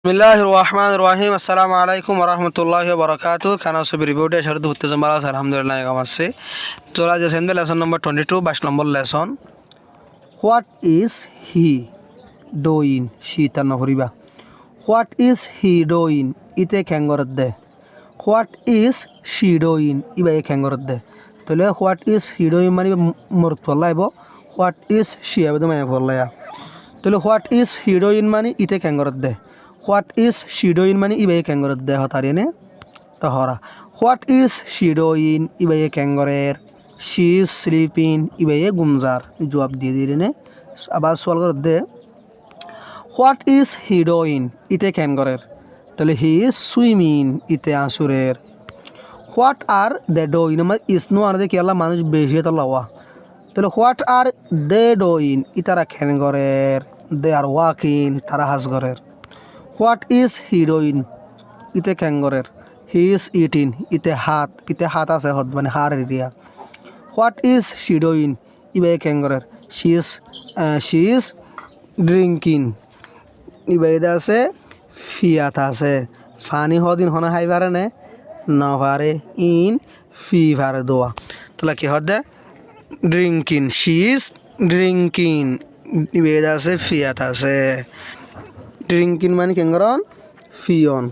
বিসমিল্লাহির রহমানির রহিম। আসসালামু আলাইকুম ওয়া রাহমাতুল্লাহি ওয়া বারাকাতুহু। খানা সবি রিপোর্টে শরত হতে জমালা আলহামদুলিল্লাহ কামাসে তোলা যে send lesson number 22 22 number lesson. What is he doing she তা নকরিবা। হোয়াট ইজ হি ডুইং ইতে খেঙ্গরত দে। হোয়াট ইজ শি ডুইং ইবাই খেঙ্গরত দে। তাহলে হোয়াট ইজ হি ডুইং মানে মরত ফলাইব, হোয়াট ইজ শি আবে মায়া ফলায়া। তাহলে হোয়াট ইজ হি ডুইং মানে ইতে খেঙ্গরত দে, হোয়াট ইজ শি ডুইং মানে ইবাই ক্যাঙ্গরের দেহ তারিনে তাহরা। হোয়াট ইজ শি ডুইং ইবাই ক্যাঙ্গরের, শি ইজ স্লিপিং ইবাই গুমজার জবাব দিয়ে দিলেনে। আবার সওয়াল করে দে হোয়াট ইজ হি ডুইং ইতে ক্যাঙ্গরের, তাহলে হি ইজ সুইমিং ইতে আসুরের। হোয়াট আর দে ডুইং মানে ইসনো আর দে কি আল্লাহ মানুষ বেশি তো লওয়া, তাহলে হোয়াট আর দে ডুইং ইতারা ক্যাঙ্গরের, দে আর ওয়াকিং তারা হাজগরের। হোয়াট ইজ হি ডুইং ইতে ক্যাঙ্গরের, হি ইজ ইটিং ইতে হাত আছে হদ মানে হার এরিয়া। হোয়াট ইজ শি ডুইং ইবাই ক্যাঙ্গরের, শি ইজ ড্রিঙ্কিং ইবাই আছে ফিয়াত আছে। ফানি হদিন হনা হাই পারে নে না পারে ইন ফি পারে দোয়া, তাহলে কি হদে ড্রিঙ্কিং, শি ইজ ড্রিঙ্কিং ইবাই আছে ফিয়াত আছে। ড্রিঙ্কিং মানে কেঙ্গরন ফিয়ন।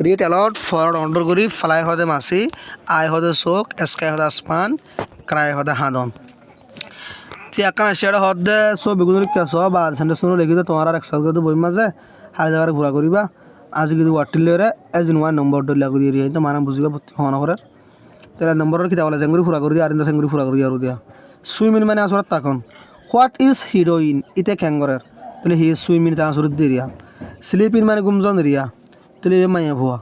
রিড অ্যালাউড ফরওয়ার্ড অর্ডার করি। ফ্লাই হদে মাসি, আই হদে চোখ, স্কাই হদে আসমান, ক্রাই হদে হাদন। তিয়াকান সেটা হদে সব বেগুনের কেস বা সেন্টার শুনে লিখিত তোমার আর এক্সাল করে বই মাঝে হাই জায়গায় ঘুরা করিবা। আজ কিন্তু ওয়াটিলে এজন ওয়ান নম্বর ডলিয়া করি এরিয়া তো মানে বুঝিবা হন করে। তাহলে নম্বরের কিতাব বলে চেঙ্গুরি ফুরা করে দিয়া, আর চেঙ্গুরি ফুরা করি আর দিয়া। সুইমিং মানে আসলে তখন। হোয়াট ইজ হি ডুইং ইতে ক্যাঙ্গরের, তাহলে হি ইজ সুইমিং তা আসলে দিয়া। স্লিপিং মানে গুমজন রিয়া, তাহলে মাইয়া ভুয়া।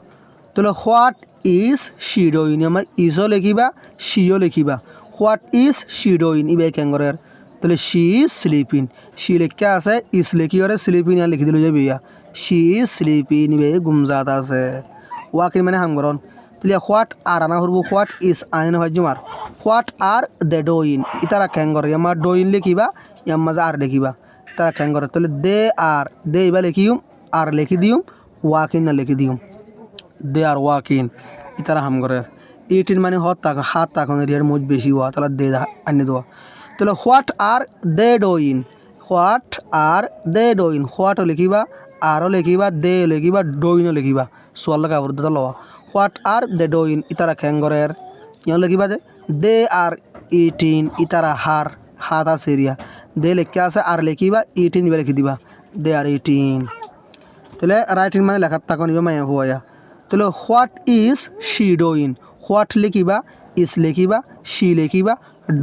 তাহলে হোয়াট ইজ শি ডুইং আমার ইজও লিখিবা শিও লিখিবা। হোয়াট ইজ শি ডুইং ইবাই ক্যাঙ্গরের, তাহলে শি ইজ স্লিপিং, শি লেখা আছে ইজ লিখি ওরে স্লিপিং আর লিখি দিল যাবে ইয়া। শি ইজ স্লিপিং ইবাই গুমজাত আছে। ওয়াকিং মানে হামগরন, তাহলে হোয়াট আর আনা করবো, হোয়াট ইজ আইন হয় জুমার। হোয়াট আর দে ডুইং ইতারা ক্যাঙ্গর আমার ডুইং লিখিবা ইয়ার মাঝে আর লিখিবা তারা ক্যাঙ্গর। তাহলে দে আর দে ইবা লিখিম আর লিখি দিম, ওয়াকিং না লিখি দিম, দে আর ওয়াকিং ইতারা হাম করে। ইটিন মানে হাত তাকন এরিয়ার মুজ বেশি হওয়া, তাহলে দে আনি দেওয়া। তাহলে what are they doing, what are they doing, হোয়াটও লিখিবা আরও লিখিবা দে লিখিবা ডুইনও লিখিবা সোয়াল কাপড় দিতে লওয়া। হোয়াট আর দে ডুইং ইতারা ক্যাঙ্গরের ইয়া লিখিবা দে আর ইটিন ইতারা হাত আছে এরিয়া, দে লেখা আছে আর লিখিবা ইটিন ইবা লিখি দিবা দে আর ইটিন। তাহলে রাইটিং মানে লেখার তাকন ইবা মায়া হুয়া। তাহলে what is she doing, what লিখিবা ইজ লিখিবা শি লিখিবা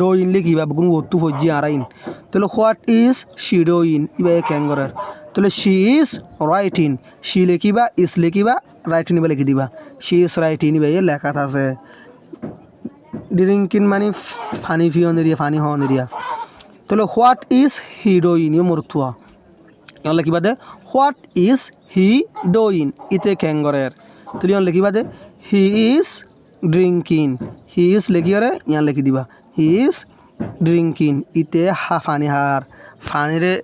ডুইং লিখিবা কোনো বস্তু ফজি আরাইন। তাহলে হোয়াট ইজ শি ডুইং ইবা ক্যাঙ্গরের, তাহলে শি ইজ রাইটিং, শি লিখিবা ইজ লিখিবা রাইটিং ইবা লিখি দিবা শি ইজ রাইটিং ইবা লেখাত আছে। ড্রিঙ্কিং মানে ফানি ফিয়ন এরিয়া, ফানি হন এরিয়া। তাহলে হোয়াট ইজ হি ডুইং ইয়ে মরতুয়া ইয়া লিখিবা দে হোয়াট ইজ হি ডুইং ইতে ক্যাঙ্গরের, তুই লিখিবা দে he is drinking, he is লিখিরে ইয়া লিখি দিবা হি ইজ ড্রিঙ্কিং ইতে ফানি হার ফানিরে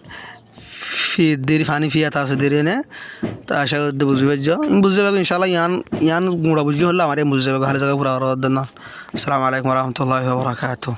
দেরি ফানি ফিয়াত আছে দেরি নে। তা আশা করতে বুঝবে বুঝতে পারবো ইনশাল্লাহ। ইয়ান গুঁড়া বুঝলি হলে আমার বুঝতে পারবো, হালে জায়গায় পুরা না। আসসালামু আলাইকুম রহমতুল্লাহ বারাকাতুহু।